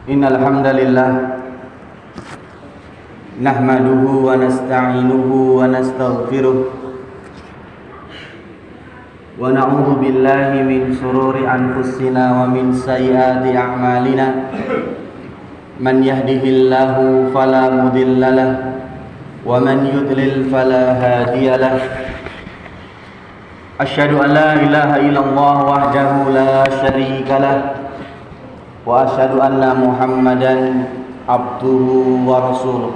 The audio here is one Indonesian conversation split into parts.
Innal hamdalillah nahmaduhu wa nasta'inuhu wa nastaghfiruh wa na'udzu billahi min shururi anfusina wa min sayyiati a'malina man yahdihillahu fala mudhillalah wa man yudlil fala hadiyalah. Asyhadu an la ilaha illallah wahdahu la syarikalah wa asyhadu anna Muhammadan abduhu wa rasuluh.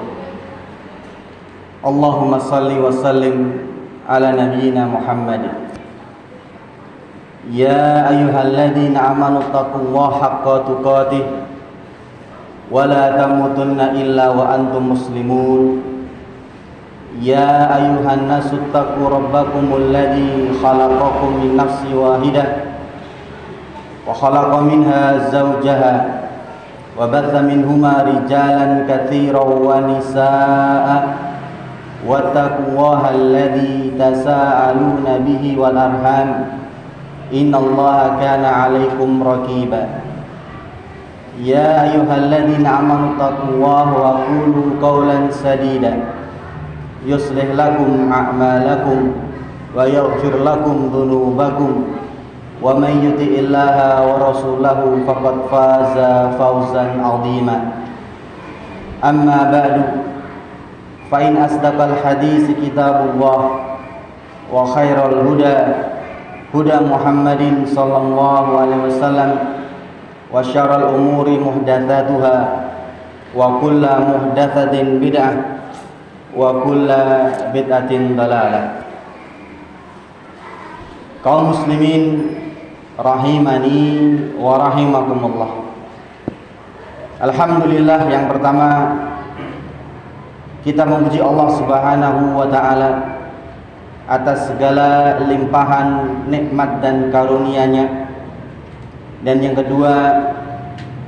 Allahumma salli wa sallim ala nabiyyina Muhammad. Ya ayyuhalladzina amanu taqullaha haqqa tuqatih wa la tamutunna illa wa antum muslimun. Ya ayyuhan nasu taqu rabbakumul ladzi khalaqakum min nafsin wahidah wa khalaqa minha zawjaha wa batha minhuma rijalan katsiran wa nisaa'a wattaqullaha alladzi tasaaluna bihi wal arham innallaha kana 'alaikum raqiba. Ya ayyuhalladzina amanu taqullaha wa qulu qawlan sadida yuslih lakum a'malakum wa yaghfir lakum dhunubakum wa man yuti'illaha wa rasulahu faqad faza fawzan 'azima. Amma ba'du, fa in asdaqal hadits kitabullah wa khairal huda huda Muhammadin sallallahu alaihi wasallam wa syarral umuri muhdatsatuha wa kullu muhdatsatin bid'ah wa kullu bid'atin dalalah. Kaum muslimin rahimani wa rahimakumullah. Alhamdulillah, yang pertama kita memuji Allah Subhanahu wa taala atas segala limpahan nikmat dan karunia-Nya. Dan yang kedua,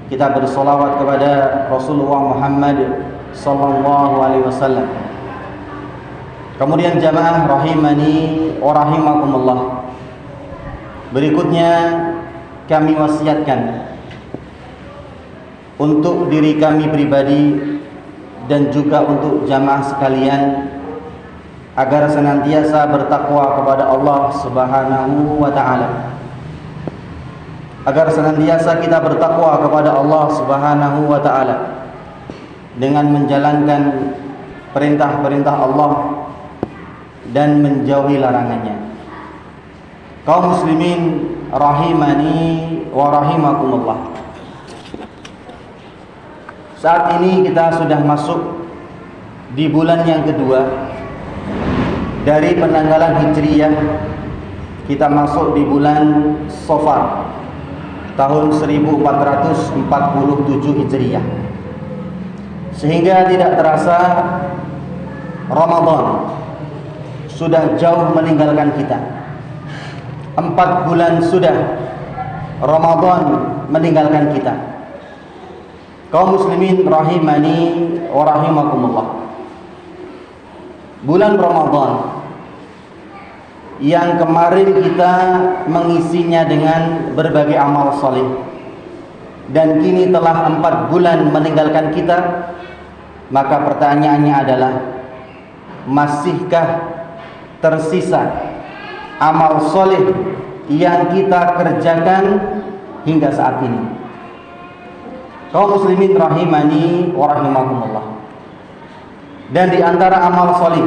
kita bersolawat kepada Rasulullah Muhammad sallallahu alaihi wasallam. Kemudian jamaah rahimani wa rahimakumullah. Berikutnya kami wasiatkan untuk diri kami pribadi dan juga untuk jamaah sekalian agar senantiasa bertakwa kepada Allah Subhanahu wa taala. Agar senantiasa kita bertakwa kepada Allah Subhanahu wa taala dengan menjalankan perintah-perintah Allah dan menjauhi larangannya. Kaum muslimin rahimani wa rahimakumullah. Saat ini kita sudah masuk di bulan yang kedua dari penanggalan Hijriyah. Kita masuk di bulan Safar tahun 1447 Hijriyah. Sehingga tidak terasa Ramadan sudah jauh meninggalkan kita. 4 bulan sudah Ramadan meninggalkan kita. Kaum muslimin rahimani wa rahimakumullah. Bulan Ramadan yang kemarin kita mengisinya dengan berbagai amal saleh dan kini telah 4 bulan meninggalkan kita, maka pertanyaannya adalah, masihkah tersisa amal soleh yang kita kerjakan hingga saat ini? Kaum muslimin rahimani wa rahimakumullah. Dan di antara amal soleh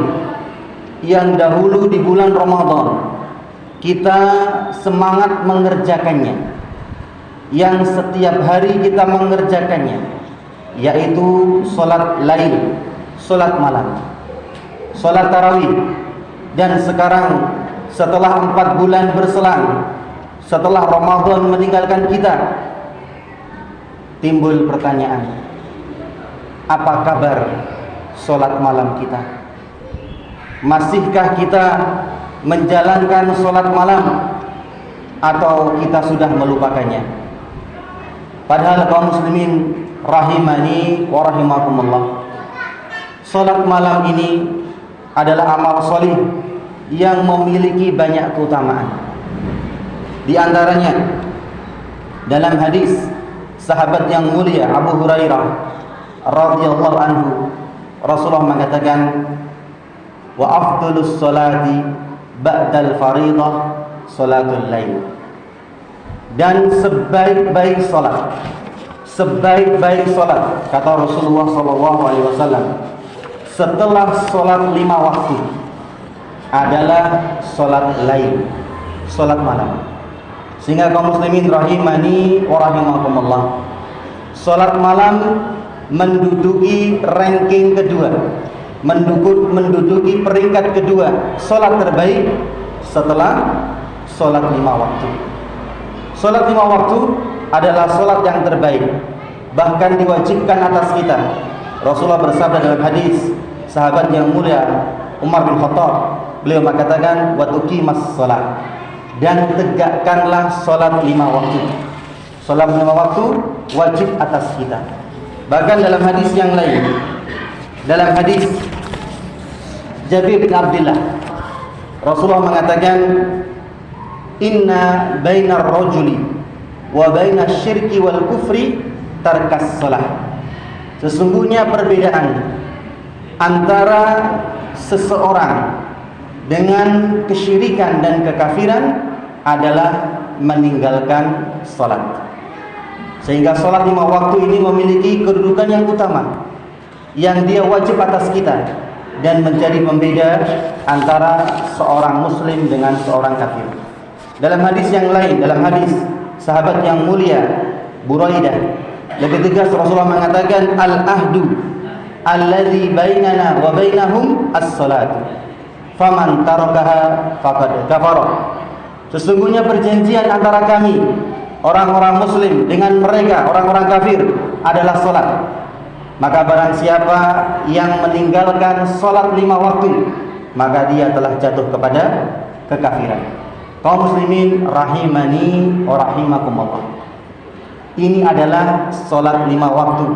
yang dahulu di bulan Ramadan kita semangat mengerjakannya, yang setiap hari kita mengerjakannya, yaitu sholat lail, sholat malam, sholat tarawih. Dan sekarang setelah 4 bulan berselang setelah Ramadan meninggalkan kita, timbul pertanyaan, apa kabar sholat malam kita? Masihkah kita menjalankan sholat malam atau kita sudah melupakannya? Padahal kaum muslimin rahimani wa rahimakumullah, sholat malam ini adalah amal soleh yang memiliki banyak keutamaan. Di antaranya dalam hadis sahabat yang mulia Abu Hurairah radhiyallahu anhu, Rasulullah mengatakan, wa afdhalus salati ba'dal fariḍah salatul lail. Dan sebaik-baik salat kata Rasulullah SAW setelah salat 5 waktu adalah salat lail, salat malam. Sehingga kaum muslimin rahimani wa rahimakumullah, salat malam menduduki ranking kedua, menduduki peringkat kedua salat terbaik setelah salat 5 waktu. Salat 5 waktu adalah salat yang terbaik, bahkan diwajibkan atas kita. Rasulullah bersabda dalam hadis sahabat yang mulia Umar bin Khattab, beliau mengatakan, wa tuqimas shalah, dan tegakkanlah salat 5 waktu. Salat 5 waktu wajib atas kita. Bahkan dalam hadis yang lain, dalam hadis Jabir bin Abdullah, Rasulullah mengatakan, inna bainar rajuli wa bainas syirki wal kufri tarkas shalah. Sesungguhnya perbedaan antara seseorang dengan kesyirikan dan kekafiran adalah meninggalkan salat. Sehingga salat 5 waktu ini memiliki kedudukan yang utama, yang dia wajib atas kita, dan menjadi pembeda antara seorang muslim dengan seorang kafir. Dalam hadis yang lain, dalam hadis sahabat yang mulia Buraidah, lebih tegas Rasulullah mengatakan, al-ahdu alladzi bainana wa bainahum as-salat, faman tarakaha faqad kafara. Sesungguhnya perjanjian antara kami orang-orang muslim dengan mereka orang-orang kafir adalah salat. Maka barang siapa yang meninggalkan salat 5 waktu, maka dia telah jatuh kepada kekafiran. Kaum muslimin rahimani wa rahimakumullah, ini adalah salat 5 waktu,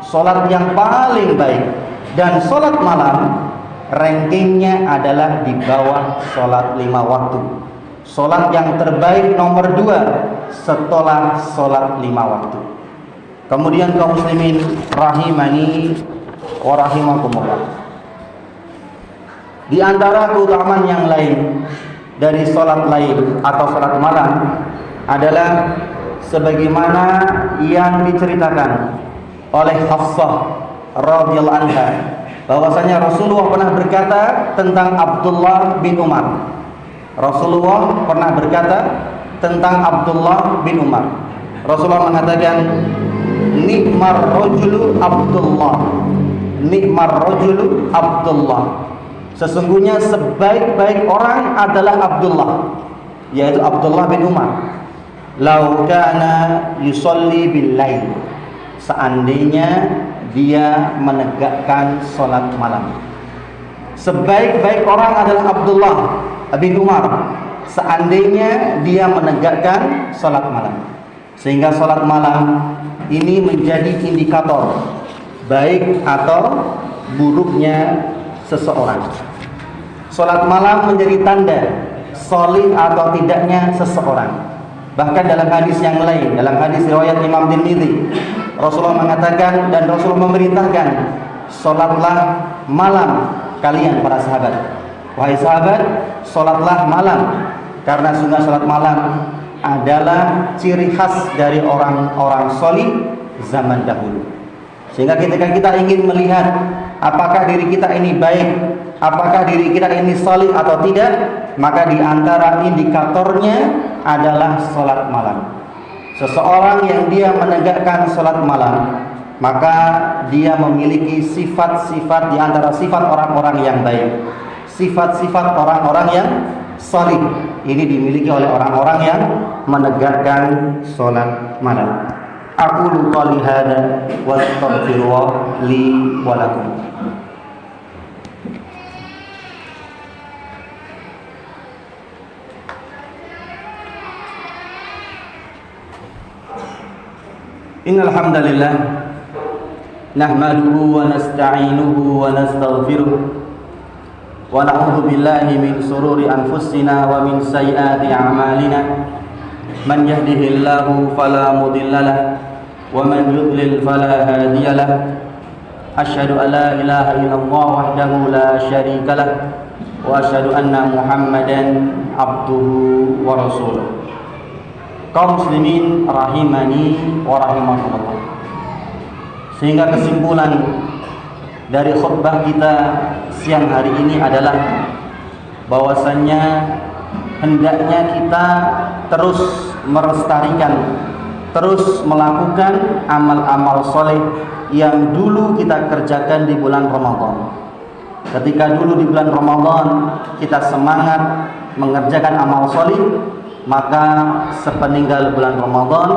salat yang paling baik. Dan salat malam rankingnya adalah di bawah salat 5 waktu. Salat yang terbaik nomor 2 setelah salat 5 waktu. Kemudian kaum muslimin rahimani wa rahimakumullah, di antara keutamaan yang lain dari salat lail atau salat malam adalah sebagaimana yang diceritakan oleh Hafsah radhiyallahu anha, bahwasanya Rasulullah pernah berkata tentang Abdullah bin Umar. Rasulullah pernah berkata tentang Abdullah bin Umar. Rasulullah mengatakan, nikmar rajulu Abdullah, nikmar rajulu Abdullah. Sesungguhnya sebaik-baik orang adalah Abdullah, yaitu Abdullah bin Umar. Lau kana yusolli bil lail, seandainya dia menegakkan salat malam. Sebaik-baik orang adalah Abdullah bin Umar, seandainya dia menegakkan salat malam. Sehingga salat malam ini menjadi indikator baik atau buruknya seseorang. Salat malam menjadi tanda salih atau tidaknya seseorang. Bahkan dalam hadis yang lain, dalam hadis riwayat Imam Tirmidzi, Rasulullah mengatakan dan Rasulullah memerintahkan, salatlah malam kalian para sahabat. Wahai sahabat, salatlah malam, karena sungguh salat malam adalah ciri khas dari orang-orang salih zaman dahulu. Sehingga ketika kita ingin melihat apakah diri kita ini baik, apakah diri kita ini salih atau tidak, maka di antara indikatornya adalah salat malam. Seseorang yang dia menegakkan salat malam, maka dia memiliki sifat-sifat di antara sifat orang-orang yang baik, sifat-sifat orang-orang yang salih. Ini dimiliki oleh orang-orang yang menegakkan salat malam. Aqulu qouli hadza wa astaghfirullah li wa lakum. Innal hamdalillah nahmaduhu wa nasta'inuhu wa nastaghfiruh wa na'udzu billahi min shururi anfusina wa min sayyiati a'malina. Man yahdihillahu fala mudhillalah ومن يضلل فلا هادي له أشهد أن لا إله إلا الله وحده لا شريك له وأشهد أن محمدا عبده ورسوله. Kaum muslimin rahimani wa rahimakumullah. Sehingga kesimpulan dari khutbah kita siang hari ini adalah bahwasannya hendaknya kita terus melestarikan, terus melakukan amal-amal soleh yang dulu kita kerjakan di bulan Ramadan. Ketika dulu di bulan Ramadan kita semangat mengerjakan amal soleh, maka sepeninggal bulan Ramadan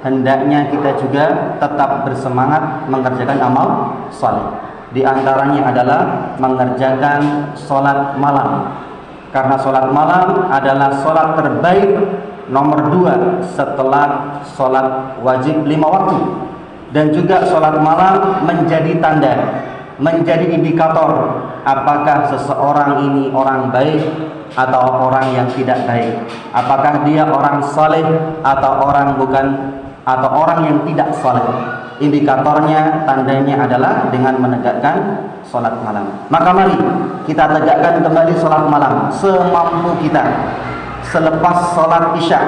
hendaknya kita juga tetap bersemangat mengerjakan amal soleh. Di antaranya adalah mengerjakan sholat malam, karena sholat malam adalah sholat terbaik nomor 2 setelah sholat wajib 5 waktu. Dan juga sholat malam menjadi tanda, menjadi indikator apakah seseorang ini orang baik atau orang yang tidak baik, apakah dia orang saleh atau orang bukan, atau orang yang tidak saleh. Indikatornya, tandanya adalah dengan menegakkan sholat malam. Maka mari kita tegakkan kembali sholat malam semampu kita. Selepas sholat isya,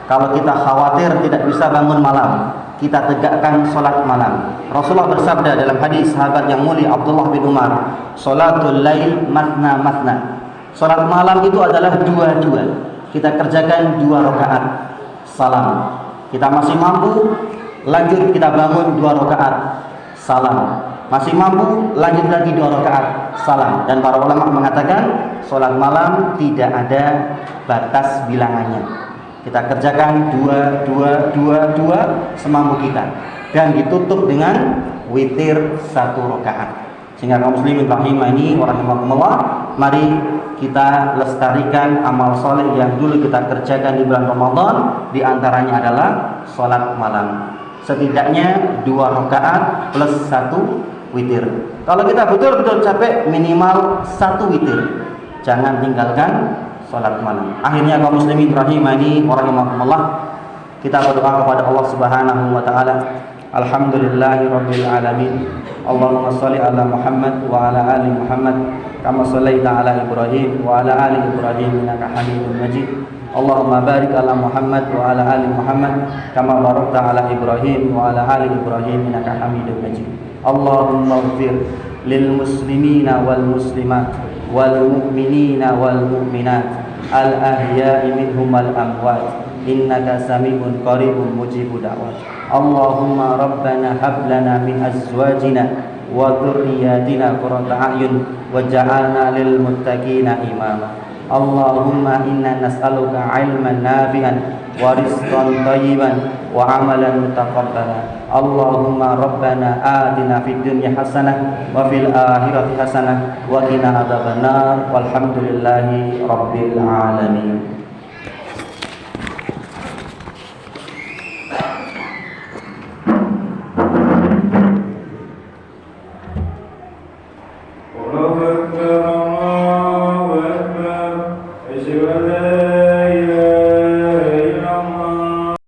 kalau kita khawatir tidak bisa bangun malam, kita tegakkan sholat malam. Rasulullah bersabda dalam hadis sahabat yang mulia Abdullah bin Umar, "Sholatul lail matna matna." Sholat malam itu adalah dua-dua. Kita kerjakan 2 rakaat salam. Kita masih mampu, lanjut kita bangun 2 rakaat salam. Masih mampu, lanjut lagi 2 rakaat salam. Dan para ulama mengatakan sholat malam tidak ada batas bilangannya. Kita kerjakan 2 semampu kita, dan ditutup dengan witir 1 rakaat. Sehingga kaum muslimin rahimani wa rahimakumullah, mari kita lestarikan amal soleh yang dulu kita kerjakan di bulan Ramadan. Di antaranya adalah sholat malam. Setidaknya 2 rakaat plus 1 witir. Kalau kita betul-betul capek, minimal 1 witir. Jangan tinggalkan sholat malam. Akhirnya kaum muslimin rahimani wa rahimakumullah, kita berdoa kepada Allah Subhanahu wa taala. Alhamdulillahirabbil alamin. Allahumma shalli ala Muhammad wa ala ali Muhammad kama shallaita ala Ibrahim wa ala ali Ibrahim innaka Hamidum Majid. Allahumma barik ala Muhammad wa ala ali Muhammad kama barakta ala Ibrahim wa ala ali Ibrahim innaka Hamidum Majid. Allahumma ighfir lil muslimina wal muslimat wal mu'minina wal mu'minat al ahya'i minhum wal amwat innaka sami'un qaribun mujibud da'wat. Allahumma rabbana hab lana min azwajina wa dhurriyyatina qurrata a'yun waj'alna lil muttaqina imama. Allahumma inna nas'aluka 'ilman nafi'an wa rizqan thayyiban wa 'amalan mutaqabbala. Allahumma rabbana atina fid dunya hasanah wa fil akhirati hasanah wa qina adzabannar. Walhamdulillahi rabbil alamin.